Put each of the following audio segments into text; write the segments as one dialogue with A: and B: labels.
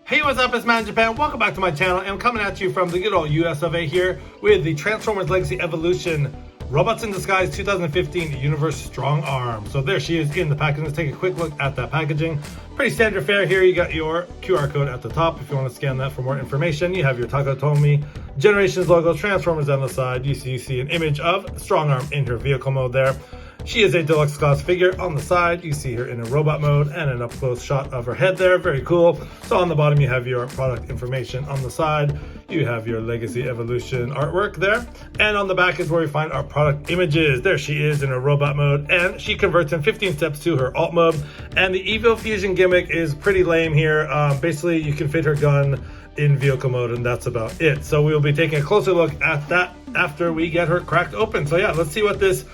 A: Hey, what's up? It's Matt in Japan. Welcome back to my channel. I'm coming at you from the good old US of A here with the Transformers Legacy Evolution Robots in Disguise 2015 Universe Strongarm. So there she is in the package. Let's take a quick look at that packaging. Pretty standard fare here. You got your QR code at the top if you want to scan that for more information. You have your Takatomi Generations logo, Transformers on the side. You see an image of Strongarm in her vehicle mode there. She is a deluxe class figure on the side. You see her in a robot mode and an up-close shot of her head there. Very cool. So on the bottom you have your product information. On the side you have your Legacy Evolution artwork there. And on the back is where we find our product images. There she is in a robot mode, and she converts in 15 steps to her alt mode. And the Evo Fusion gimmick is pretty lame here. Basically you can fit her gun in vehicle mode, and that's about it. So we will be taking a closer look at that after we get her cracked open. So yeah, let's see what this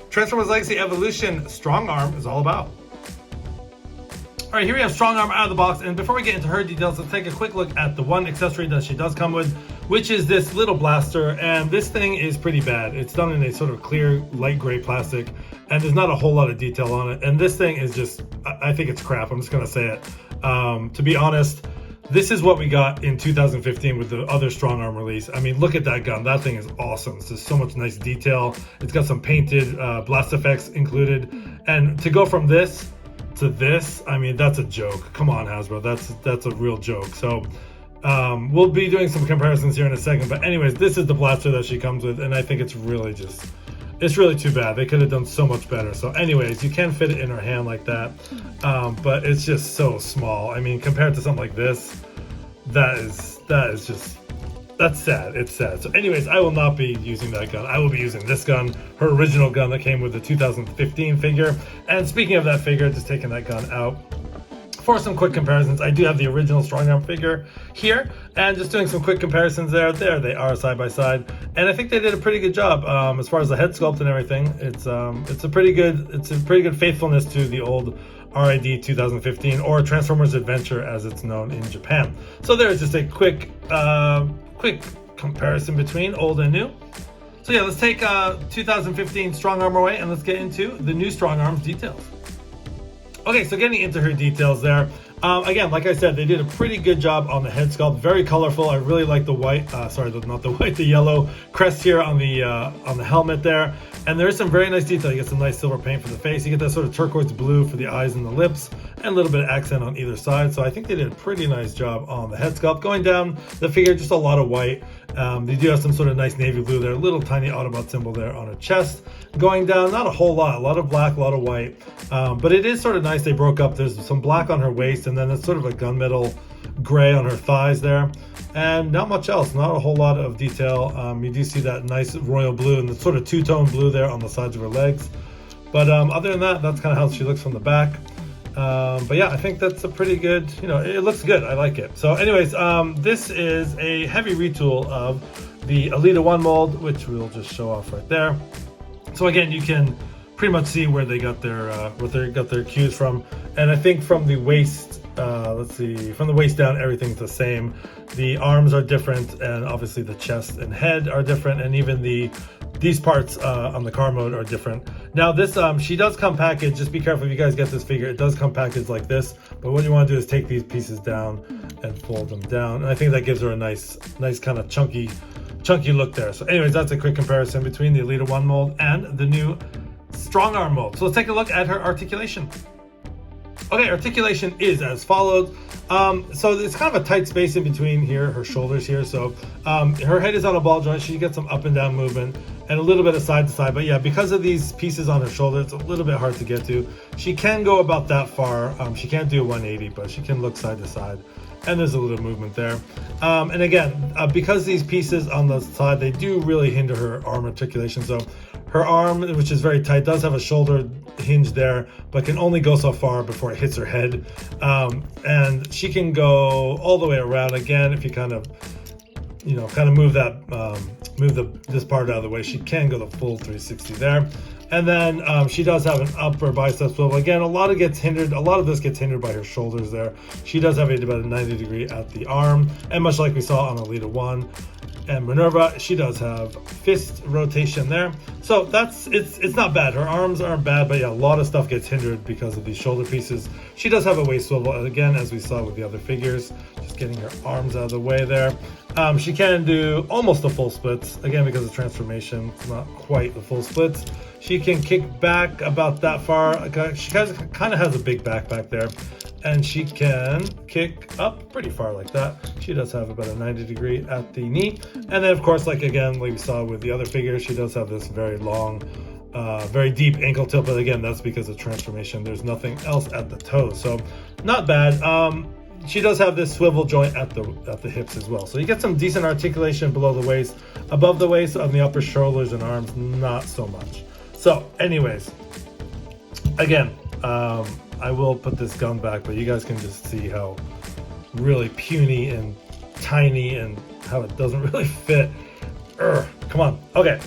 A: Transformers Legacy Evolution Strongarm is all about. All right, here we have Strongarm out of the box, and before we get into her details, let's take a quick look at the one accessory that she does come with, which is this little blaster. And this thing is pretty bad. It's done in a sort of clear light gray plastic, and there's not a whole lot of detail on it. And this thing is just, I think it's crap. I'm just gonna say it. To be honest, this is what we got in 2015 with the other Strongarm release. I mean, look at that gun. That thing is awesome. There's so much nice detail. It's got some painted blast effects included. And to go from this to this, I mean, that's a joke. Come on, Hasbro. That's a real joke. So we'll be doing some comparisons here in a second. But anyways, this is the blaster that she comes with. And I think it's really too bad. They could have done so much better. So anyways, you can fit it in her hand like that, but it's just so small. I mean, compared to something like this, that's sad. It's sad. So anyways, I will not be using that gun. I will be using this gun, her original gun that came with the 2015 figure. And speaking of that figure, just taking that gun out for some quick comparisons. I do have the original Strongarm figure here, and just doing some quick comparisons there. There they are side by side, and I think they did a pretty good job as far as the head sculpt and everything. It's a pretty good faithfulness to the old RID 2015, or Transformers Adventure as it's known in Japan. So there's just a quick comparison between old and new. So yeah, let's take 2015 Strongarm away and let's get into the new Strongarm's details. Okay, so getting into her details there. Again, like I said, they did a pretty good job on the head sculpt. Very colorful. I really like the white, the yellow crest here on the helmet there. And there is some very nice detail. You get some nice silver paint for the face. You get that sort of turquoise blue for the eyes and the lips, and a little bit of accent on either side. So I think they did a pretty nice job on the head sculpt. Going down the figure, just a lot of white. They do have some sort of nice navy blue there, a little tiny Autobot symbol there on her chest. Going down, not a whole lot, a lot of black, a lot of white. But it is sort of nice. They broke up. There's some black on her waist, and then it's sort of a gunmetal gray on her thighs there. And not much else, not a whole lot of detail. You do see that nice royal blue and the sort of two-tone blue there on the sides of her legs. But other than that, that's kind of how she looks from the back. But yeah, I think that's a pretty good, it looks good. I like it. So anyways, this is a heavy retool of the Elita 1 mold, which we'll just show off right there. So again, you can pretty much see where they got their cues from. And I think from the waist, from the waist down, everything's the same. The arms are different, and obviously the chest and head are different, and even these parts on the car mode are different. Now this, she does come packaged. Just be careful if you guys get this figure. It does come packaged like this, but what you want to do is take these pieces down and fold them down. And I think that gives her a nice kind of chunky look there. So anyways, that's a quick comparison between the Elita 1 mold and the new Strongarm mold. So let's take a look at her articulation. Okay, articulation is as follows. So it's kind of a tight space in between here, her shoulders here. So her head is on a ball joint. She gets some up and down movement and a little bit of side to side. But yeah, because of these pieces on her shoulder, it's a little bit hard to get to. She can go about that far. She can't do a 180, but she can look side to side. And there's a little movement there. And again, because these pieces on the side, they do really hinder her arm articulation. So her arm, which is very tight, does have a shoulder hinge there, but can only go so far before it hits her head. And she can go all the way around. Again, if you kind of move this part out of the way, she can go the full 360 there. And then she does have an upper bicep swivel. Again, a lot of this gets hindered by her shoulders there. She does have about a 90 degree at the arm, and much like we saw on Alita 1 and Minerva, she does have fist rotation there. So it's not bad. Her arms aren't bad, but yeah, a lot of stuff gets hindered because of these shoulder pieces. She does have a waist swivel, again, as we saw with the other figures, just getting her arms out of the way there. She can do almost the full splits, again, because of transformation, not quite the full splits. She can kick back about that far. She kind of has a big back there. And she can kick up pretty far like that. She does have about a 90 degree at the knee. And then, of course, like we saw with the other figures, she does have this very long, very deep ankle tilt. But again, that's because of transformation. There's nothing else at the toes. So not bad. She does have this swivel joint at the hips as well. So you get some decent articulation below the waist. Above the waist, on the upper shoulders and arms, not so much. So anyways, again, I will put this gun back, but you guys can just see how really puny and tiny and how it doesn't really fit. Come on. Okay.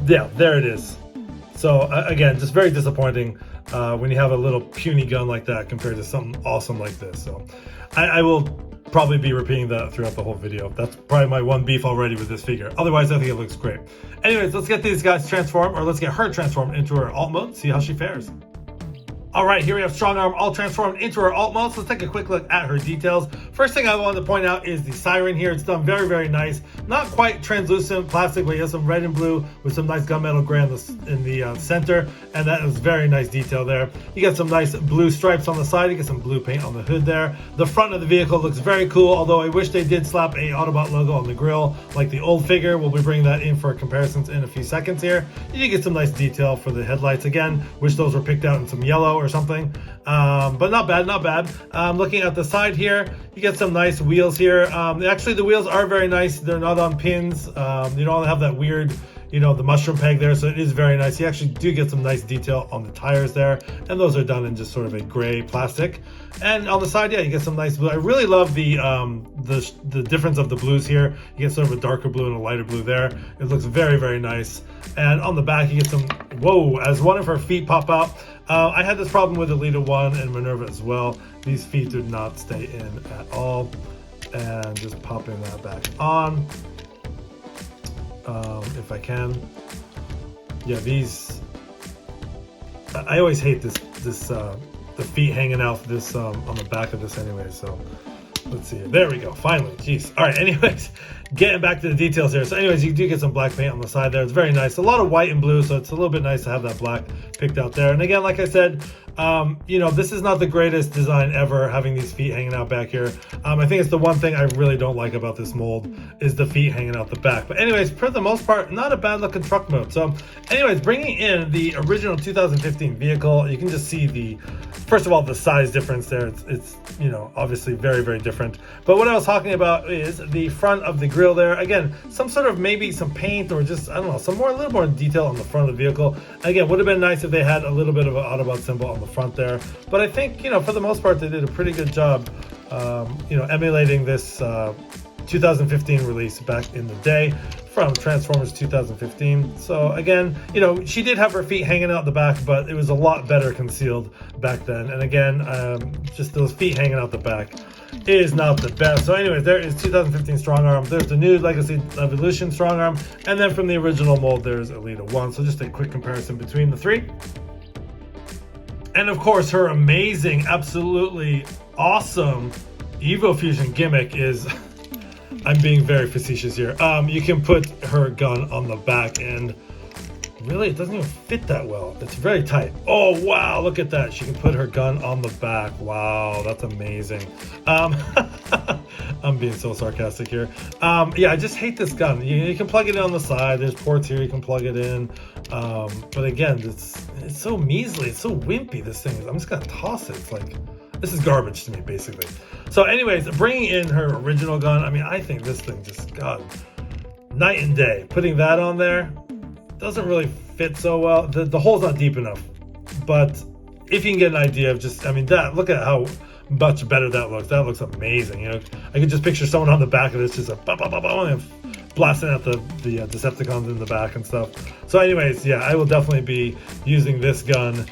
A: Yeah, there it is. So again, just very disappointing when you have a little puny gun like that compared to something awesome like this. So I will probably be repeating that throughout the whole video. That's probably my one beef already with this figure. Otherwise, I think it looks great. Anyways, let's get these guys transformed, or let's get her transformed into her alt mode, see how she fares. All right, here we have Strongarm all transformed into her alt mode. So let's take a quick look at her details. First thing I wanted to point out is the siren here. It's done very, very nice. Not quite translucent plastic, but you have some red and blue with some nice gunmetal gray in the center. And that is very nice detail there. You get some nice blue stripes on the side. You get some blue paint on the hood there. The front of the vehicle looks very cool, although I wish they did slap a Autobot logo on the grille like the old figure. We'll be bringing that in for comparisons in a few seconds here. You get some nice detail for the headlights. Again, wish those were picked out in some yellow or something, but not bad, not bad. Looking at the side here, you get some nice wheels here. Actually, the wheels are very nice. They're not on pins. You don't have that weird, the mushroom peg there, so it is very nice. You actually do get some nice detail on the tires there, and those are done in just sort of a gray plastic. And on the side, yeah, you get some nice blue. I really love the difference of the blues here. You get sort of a darker blue and a lighter blue there. It looks very, very nice. And on the back, you get some, whoa, as one of her feet pop out. I had this problem with Alita 1 and Minerva as well. These feet did not stay in at all. And just popping that back on. If I can. Yeah, these, I always hate the feet hanging out this on the back of this anyway, so let's see. There we go, finally. Jeez. All right, anyways, getting back to the details here. So anyways, you do get some black paint on the side there. It's very nice. A lot of white and blue, so it's a little bit nice to have that black picked out there. And again, like I said, this is not the greatest design ever, having these feet hanging out back here. I think it's the one thing I really don't like about this mold is the feet hanging out the back. But anyways, for the most part, not a bad looking truck mode. So anyways, bringing in the original 2015 vehicle, you can just see first of all, the size difference there. It's obviously very, very different. But what I was talking about is the front of the grille there. Again, some sort of maybe some paint or just, I don't know, a little more detail on the front of the vehicle. Again, would have been nice if they had a little bit of an Autobot symbol on the front there. But I think, for the most part, they did a pretty good job, emulating this 2015 release back in the day from Transformers 2015. So again, she did have her feet hanging out the back, but it was a lot better concealed back then. And again, just those feet hanging out the back is not the best. So anyways, there is 2015 Strongarm. There's the new Legacy Evolution Strongarm. And then from the original mold, there's Alita 1. So just a quick comparison between the three. And of course, her amazing, absolutely awesome Evo Fusion gimmick is, I'm being very facetious here. You can put her gun on the back and really it doesn't even fit that well. It's very tight. Oh, wow, look at that. She can put her gun on the back. Wow, that's amazing. I'm being so sarcastic here. Yeah, I just hate this gun. You can plug it in on the side. There's ports here you can plug it in. But again, it's so measly. It's so wimpy, this thing is. I'm just going to toss it. It's like, this is garbage to me, basically. So anyways, bringing in her original gun, I think this thing just, God, night and day. Putting that on there doesn't really fit so well. The hole's not deep enough. But if you can get an idea of just, look at how much better that looks. That looks amazing. I could just picture someone on the back of this just blasting at the Decepticons in the back and stuff. So anyways, yeah, I will definitely be using this gun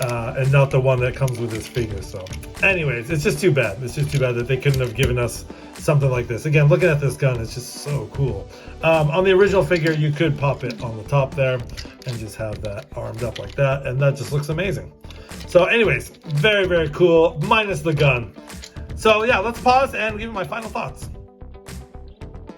A: and not the one that comes with this figure. So anyways, it's just too bad. It's just too bad that they couldn't have given us something like this. Again, looking at this gun, it's just so cool. On the original figure, you could pop it on the top there and just have that armed up like that, and that just looks amazing. So anyways, very, very cool, minus the gun. So yeah, let's pause and give you my final thoughts.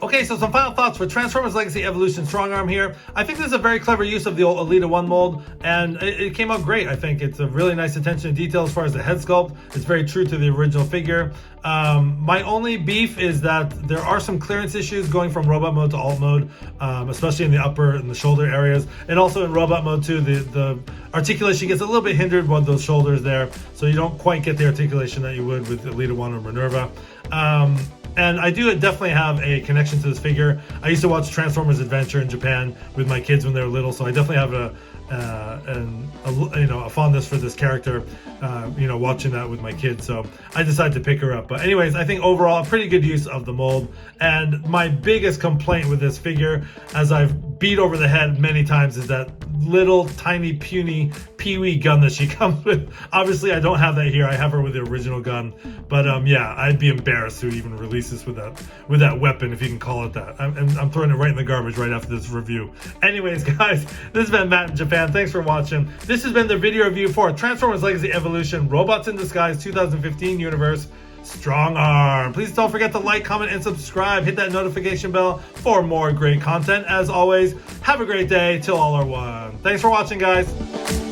A: Okay, so some final thoughts for Transformers Legacy Evolution Strongarm here. I think this is a very clever use of the old Elita 1 mold, and it came out great. I think it's a really nice attention to detail as far as the head sculpt. It's very true to the original figure. My only beef is that there are some clearance issues going from robot mode to alt mode, especially in the upper and the shoulder areas. And also in robot mode too, the articulation gets a little bit hindered with those shoulders there, so you don't quite get the articulation that you would with Elita 1 or Minerva. And I do definitely have a connection to this figure. I used to watch Transformers Adventure in Japan with my kids when they were little, so I definitely have a fondness for this character. Watching that with my kids, so I decided to pick her up. But anyways, I think overall a pretty good use of the mold. And my biggest complaint with this figure, as I've beat over the head many times, is that little tiny puny peewee gun that she comes with. Obviously I don't have that here. I have her with the original gun, but yeah, I'd be embarrassed to even release this with that weapon, if you can call it that. I'm throwing it right in the garbage right after this review. Anyways, guys, this has been Matt in Japan. Thanks for watching. This has been the video review for Transformers Legacy Evolution Robots in Disguise 2015 Universe Strongarm. Please don't forget to like, comment, and subscribe. Hit that notification bell for more great content. As always, have a great day till all are one. Thanks for watching, guys.